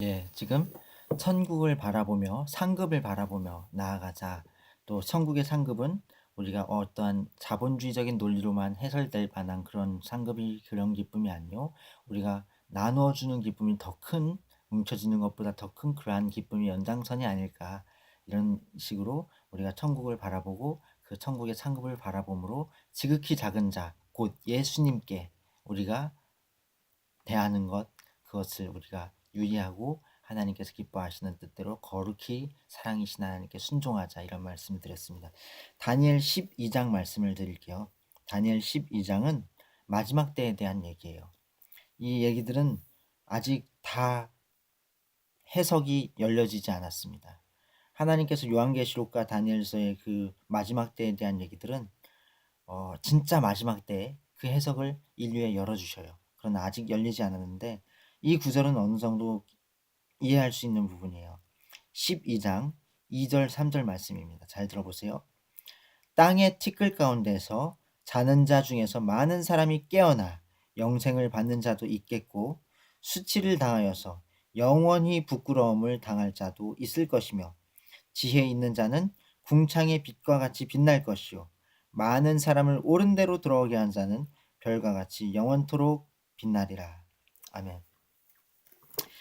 예, 지금 천국을 바라보며 상급을 바라보며 나아가자. 또 천국의 상급은 우리가 어떠한 자본주의적인 논리로만 해설될 만한 그런 상급이 그런 기쁨이 아니요. 우리가 나누어 주는 기쁨이 더 큰, 뭉쳐지는 것보다 더 큰 그러한 기쁨이 연장선이 아닐까. 이런 식으로 우리가 천국을 바라보고 그 천국의 상급을 바라봄으로 지극히 작은 자, 곧 예수님께 우리가 대하는 것, 그것을 우리가 유의하고 하나님께서 기뻐하시는 뜻대로 거룩히 사랑이신 하나님께 순종하자, 이런 말씀을 드렸습니다. 다니엘 12장 말씀을 드릴게요. 다니엘 12장은 마지막 때에 대한 얘기예요. 이 얘기들은 아직 다 해석이 열려지지 않았습니다. 하나님께서 요한계시록과 다니엘서의 그 마지막 때에 대한 얘기들은 진짜 마지막 때에 그 해석을 인류에 열어주셔요. 그러나 아직 열리지 않았는데 이 구절은 어느 정도 이해할 수 있는 부분이에요. 12장 2절 3절 말씀입니다. 잘 들어보세요. 땅의 티끌 가운데서 자는 자 중에서 많은 사람이 깨어나 영생을 받는 자도 있겠고 수치를 당하여서 영원히 부끄러움을 당할 자도 있을 것이며 지혜 있는 자는 궁창의 빛과 같이 빛날 것이요 많은 사람을 옳은 대로 들어오게 한 자는 별과 같이 영원토록 빛나리라. 아멘.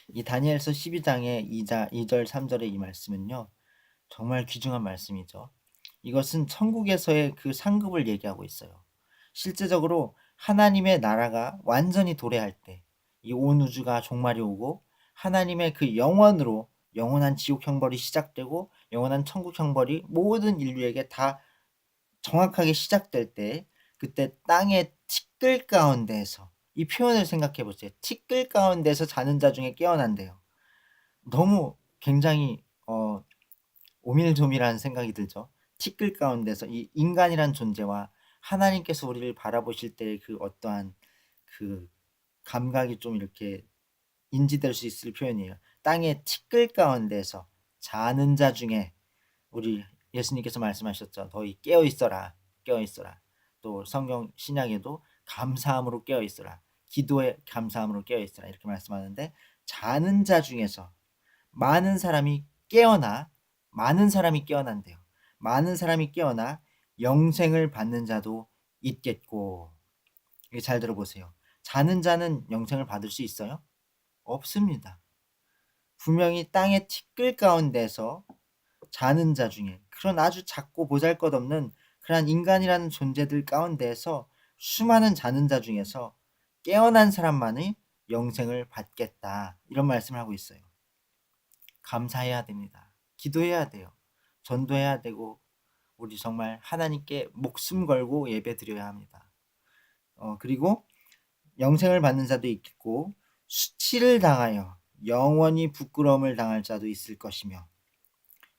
이 다니엘서 12장의 2절 3절의 이 말씀은요, 정말 귀중한 말씀이죠. 이것은 천국에서의 그 상급을 얘기하고 있어요. 실제적으로 하나님의 나라가 완전히 도래할 때, 이 온 우주가 종말이 오고 하나님의 그 영원으로 영원한 지옥 형벌이 시작되고 영원한 천국 형벌이 모든 인류에게 다 정확하게 시작될 때, 그때 땅의 티끌 가운데에서, 이 표현을 생각해 보세요. 티끌 가운데서 자는 자 중에 깨어난대요. 너무 굉장히 오밀조밀한 생각이 들죠. 티끌 가운데서 이 인간이란 존재와 하나님께서 우리를 바라보실 때의 그 어떠한 그 감각이 좀 이렇게 인지될 수 있을 표현이에요. 땅의 티끌 가운데서 자는 자 중에, 우리 예수님께서 말씀하셨죠. 너희 깨어 있어라, 깨어 있어라. 또 성경 신약에도 감사함으로 깨어 있어라, 기도에 감사함으로 깨어 있어라, 이렇게 말씀하는데, 자는 자 중에서 많은 사람이 깨어나, 많은 사람이 깨어난대요. 많은 사람이 깨어나 영생을 받는 자도 있겠고. 이게 잘 들어보세요. 자는 자는 영생을 받을 수 있어요? 없습니다. 분명히 땅의 티끌 가운데서 자는 자 중에, 그런 아주 작고 보잘것없는 그러한 인간이라는 존재들 가운데에서 수많은 자는 자 중에서 깨어난 사람만이 영생을 받겠다, 이런 말씀을 하고 있어요. 감사해야 됩니다. 기도해야 돼요. 전도해야 되고 우리 정말 하나님께 목숨 걸고 예배 드려야 합니다. 그리고 영생을 받는 자도 있겠고 수치를 당하여 영원히 부끄러움을 당할 자도 있을 것이며,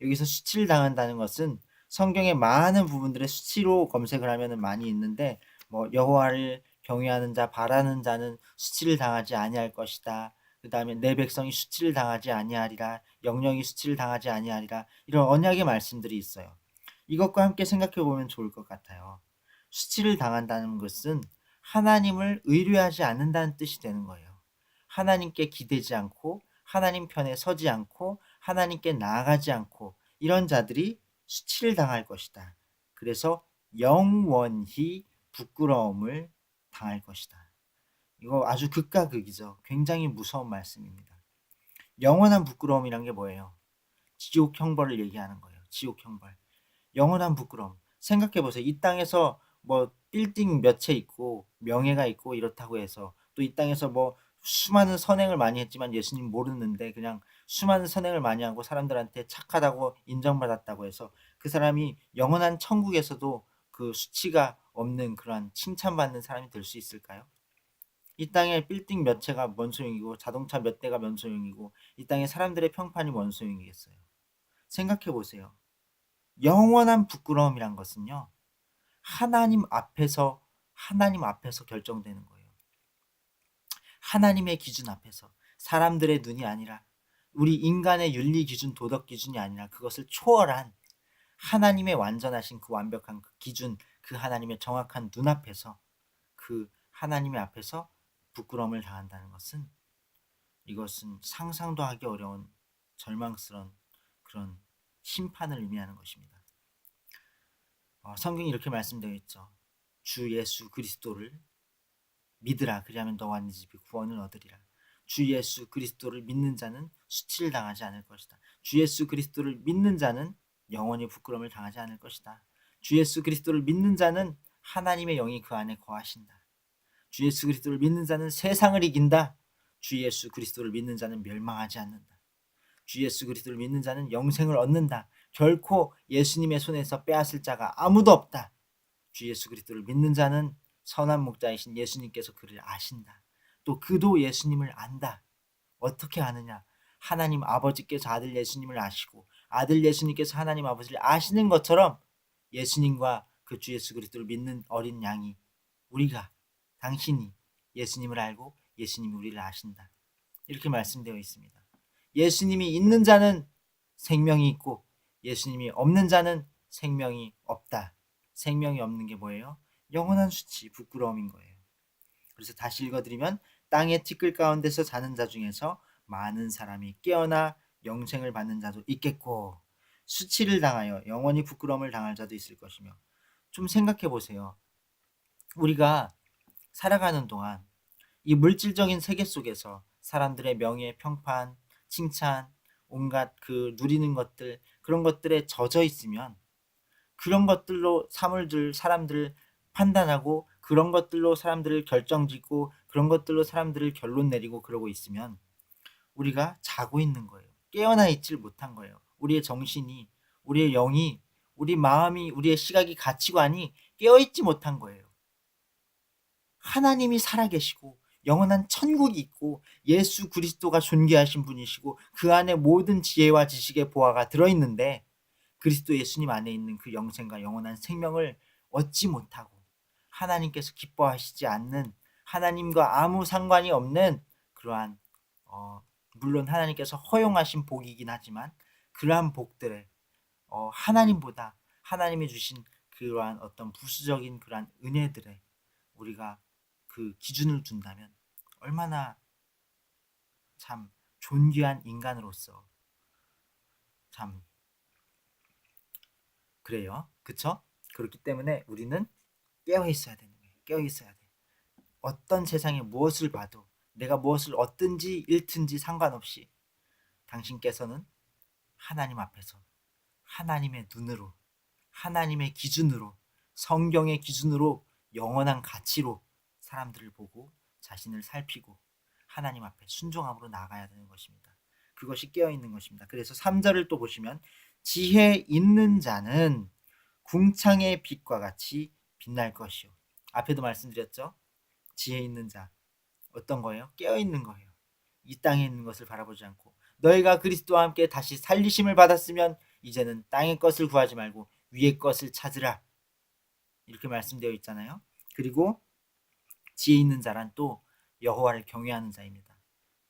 여기서 수치를 당한다는 것은 성경의 많은 부분들의 수치로 검색을 하면 많이 있는데, 뭐 여호와를 경외하는 자 바라는 자는 수치를 당하지 아니할 것이다. 그 다음에 내 백성이 수치를 당하지 아니하리라, 영영이 수치를 당하지 아니하리라, 이런 언약의 말씀들이 있어요. 이것과 함께 생각해 보면 좋을 것 같아요. 수치를 당한다는 것은 하나님을 의뢰하지 않는다는 뜻이 되는 거예요. 하나님께 기대지 않고 하나님 편에 서지 않고 하나님께 나아가지 않고 이런 자들이 수치를 당할 것이다. 그래서 영원히 부끄러움을 당할 것이다. 이거 아주 극과 극이죠. 굉장히 무서운 말씀입니다. 영원한 부끄러움이란 게 뭐예요? 지옥 형벌을 얘기하는 거예요. 지옥 형벌. 영원한 부끄러움. 생각해 보세요. 이 땅에서 뭐 빌딩 몇 채 있고 명예가 있고 이렇다고 해서, 또 이 땅에서 뭐 수많은 선행을 많이 했지만 예수님 모르는데 그냥 수많은 선행을 많이 하고 사람들한테 착하다고 인정받았다고 해서 그 사람이 영원한 천국에서도 그 수치가 없는 그러한 칭찬받는 사람이 될 수 있을까요? 이 땅에 빌딩 몇 채가 뭔 소용이고 자동차 몇 대가 뭔 소용이고 이 땅에 사람들의 평판이 뭔 소용이겠어요? 생각해 보세요. 영원한 부끄러움이란 것은요, 하나님 앞에서 결정되는 거예요. 하나님의 기준 앞에서, 사람들의 눈이 아니라, 우리 인간의 윤리 기준, 도덕 기준이 아니라 그것을 초월한 하나님의 완전하신 그 완벽한 그 기준, 그 하나님의 정확한 눈앞에서, 그 하나님의 앞에서 부끄러움을 당한다는 것은 이것은 상상도 하기 어려운 절망스러운 그런 심판을 의미하는 것입니다. 성경이 이렇게 말씀되어 있죠. 주 예수 그리스도를 믿으라. 그리하면 너와 네 집이 구원을 얻으리라. 주 예수 그리스도를 믿는 자는 수치를 당하지 않을 것이다. 주 예수 그리스도를 믿는 자는 영원히 부끄러움을 당하지 않을 것이다. 주 예수 그리스도를 믿는 자는 하나님의 영이 그 안에 거하신다. 주 예수 그리스도를 믿는 자는 세상을 이긴다. 주 예수 그리스도를 믿는 자는 멸망하지 않는다. 주 예수 그리스도를 믿는 자는 영생을 얻는다. 결코 예수님의 손에서 빼앗을 자가 아무도 없다. 주 예수 그리스도를 믿는 자는 선한 목자이신 예수님께서 그를 아신다. 또 그도 예수님을 안다. 어떻게 아느냐? 하나님 아버지께서 아들 예수님을 아시고 아들 예수님께서 하나님 아버지를 아시는 것처럼 예수님과 그 주 예수 그리스도를 믿는 어린 양이, 우리가, 당신이 예수님을 알고 예수님이 우리를 아신다. 이렇게 말씀되어 있습니다. 예수님이 있는 자는 생명이 있고 예수님이 없는 자는 생명이 없다. 생명이 없는 게 뭐예요? 영원한 수치, 부끄러움인 거예요. 그래서 다시 읽어드리면, 땅의 티끌 가운데서 자는 자 중에서 많은 사람이 깨어나 영생을 받는 자도 있겠고 수치를 당하여 영원히 부끄러움을 당할 자도 있을 것이며. 좀 생각해 보세요. 우리가 살아가는 동안 이 물질적인 세계 속에서 사람들의 명예, 평판, 칭찬, 온갖 그 누리는 것들, 그런 것들에 젖어 있으면 그런 것들로 사람들을 판단하고 그런 것들로 사람들을 결정짓고 그런 것들로 사람들을 결론 내리고 그러고 있으면 우리가 자고 있는 거예요. 깨어나 있질 못한 거예요. 우리의 정신이, 우리의 영이, 우리 마음이, 우리의 시각이, 가치관이 깨어있지 못한 거예요. 하나님이 살아계시고 영원한 천국이 있고 예수 그리스도가 존귀하신 분이시고 그 안에 모든 지혜와 지식의 보화가 들어있는데 그리스도 예수님 안에 있는 그 영생과 영원한 생명을 얻지 못하고 하나님께서 기뻐하시지 않는, 하나님과 아무 상관이 없는 그러한 물론 하나님께서 허용하신 복이긴 하지만 그러한 복들에 하나님보다, 하나님이 주신 그러한 어떤 부수적인 그러한 은혜들에 우리가 그 기준을 둔다면 얼마나 참 존귀한 인간으로서 참 그래요. 그쵸? 그렇기 때문에 우리는 깨어 있어야 되는 거예요. 깨어 있어야 돼. 어떤 세상에 무엇을 봐도 내가 무엇을 얻든지 잃든지 상관없이 당신께서는 하나님 앞에서 하나님의 눈으로, 하나님의 기준으로, 성경의 기준으로, 영원한 가치로 사람들을 보고 자신을 살피고 하나님 앞에 순종함으로 나아가야 되는 것입니다. 그것이 깨어있는 것입니다. 그래서 3절을 또 보시면, 지혜 있는 자는 궁창의 빛과 같이 빛날 것이요. 앞에도 말씀드렸죠. 지혜 있는 자 어떤 거예요? 깨어있는 거예요. 이 땅에 있는 것을 바라보지 않고, 너희가 그리스도와 함께 다시 살리심을 받았으면 이제는 땅의 것을 구하지 말고 위의 것을 찾으라. 이렇게 말씀되어 있잖아요. 그리고 지혜 있는 자란 또 여호와를 경외하는 자입니다.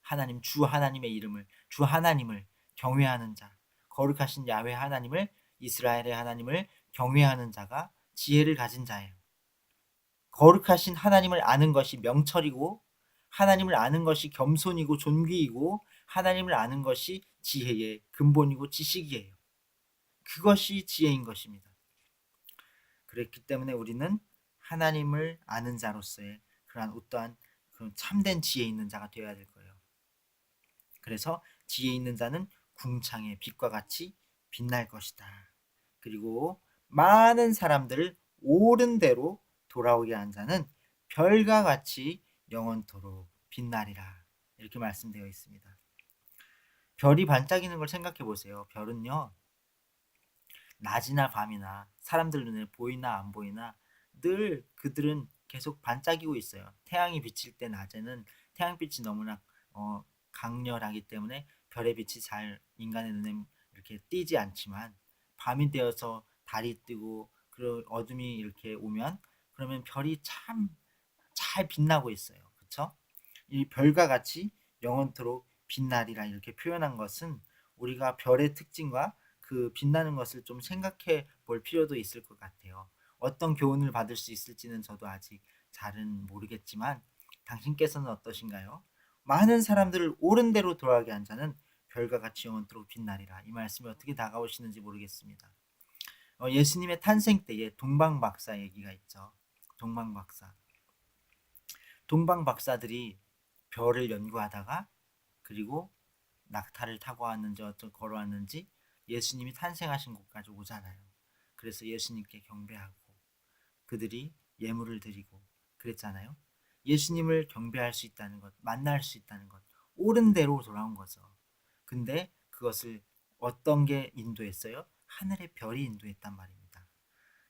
하나님, 주 하나님의 이름을, 주 하나님을 경외하는 자, 거룩하신 야훼 하나님을, 이스라엘의 하나님을 경외하는 자가 지혜를 가진 자예요. 거룩하신 하나님을 아는 것이 명철이고 하나님을 아는 것이 겸손이고 존귀이고 하나님을 아는 것이 지혜의 근본이고 지식이에요. 그것이 지혜인 것입니다. 그렇기 때문에 우리는 하나님을 아는 자로서의 그러한 어떠한 그런 참된 지혜 있는 자가 되어야 될 거예요. 그래서 지혜 있는 자는 궁창의 빛과 같이 빛날 것이다. 그리고 많은 사람들을 옳은 대로 돌아오게 한 자는 별과 같이 영원토록 빛나리라. 이렇게 말씀되어 있습니다. 별이 반짝이는 걸 생각해 보세요. 별은요, 낮이나 밤이나 사람들 눈에 보이나 안 보이나 늘 그들은 계속 반짝이고 있어요. 태양이 비칠 때 낮에는 태양빛이 너무나 강렬하기 때문에 별의 빛이 잘 인간의 눈에 이렇게 띄지 않지만, 밤이 되어서 달이 뜨고 그리고 어둠이 이렇게 오면 그러면 별이 참 잘 빛나고 있어요. 그렇죠? 이 별과 같이 영원토록 빛나리라 이렇게 표현한 것은 우리가 별의 특징과 그 빛나는 것을 좀 생각해 볼 필요도 있을 것 같아요. 어떤 교훈을 받을 수 있을지는 저도 아직 잘은 모르겠지만 당신께서는 어떠신가요? 많은 사람들을 옳은 대로 돌아가게 한 자는 별과 같이 영원토록 빛나리라. 이 말씀이 어떻게 다가오시는지 모르겠습니다. 예수님의 탄생 때에 동방박사 얘기가 있죠. 동방박사. 동방박사들이 별을 연구하다가 그리고 낙타를 타고 왔는지 어쩌 걸어왔는지 예수님이 탄생하신 곳까지 오잖아요. 그래서 예수님께 경배하고 그들이 예물을 드리고 그랬잖아요. 예수님을 경배할 수 있다는 것, 만날 수 있다는 것, 옳은 대로 돌아온 거죠. 근데 그것을 어떤 게 인도했어요? 하늘의 별이 인도했단 말입니다.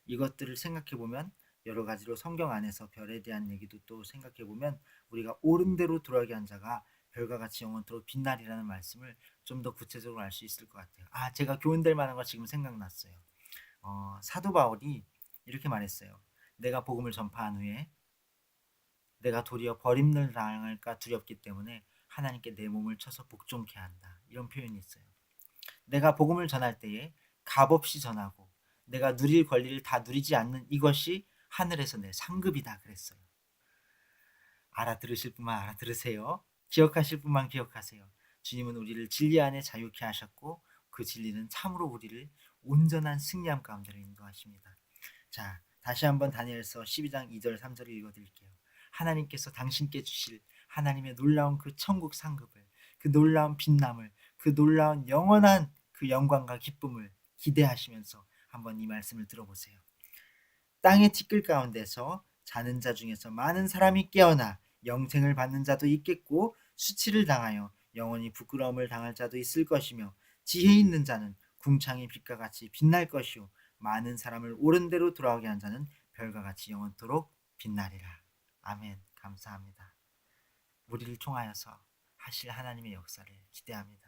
이것들을 생각해 보면 여러 가지로 성경 안에서 별에 대한 얘기도 또 생각해 보면 우리가 옳은 대로 돌아가게 한 자가 별과 같이 영원토록 빛나리라는 말씀을 좀 더 구체적으로 알 수 있을 것 같아요. 제가 교훈될 만한 거 지금 생각났어요. 사도 바울이 이렇게 말했어요. 내가 복음을 전파한 후에 내가 도리어 버림을 당할까 두렵기 때문에 하나님께 내 몸을 쳐서 복종케 한다. 이런 표현이 있어요. 내가 복음을 전할 때에 값없이 전하고 내가 누릴 권리를 다 누리지 않는 이것이 하늘에서 내 상급이다 그랬어요. 알아들으실 분만 알아들으세요. 기억하실 분만 기억하세요. 주님은 우리를 진리 안에 자유케 하셨고 그 진리는 참으로 우리를 온전한 승리함 가운데로 인도하십니다. 자, 다시 한번 다니엘서 12장 2절 3절을 읽어드릴게요. 하나님께서 당신께 주실 하나님의 놀라운 그 천국 상급을, 그 놀라운 빛남을, 그 놀라운 영원한 그 영광과 기쁨을 기대하시면서 한번 이 말씀을 들어보세요. 땅의 티끌 가운데서 자는 자 중에서 많은 사람이 깨어나 영생을 받는 자도 있겠고 수치를 당하여 영원히 부끄러움을 당할 자도 있을 것이며 지혜 있는 자는 궁창의 빛과 같이 빛날 것이요 많은 사람을 옳은 대로 돌아오게 한 자는 별과 같이 영원토록 빛나리라. 아멘. 감사합니다. 우리를 통하여서 하실 하나님의 역사를 기대합니다.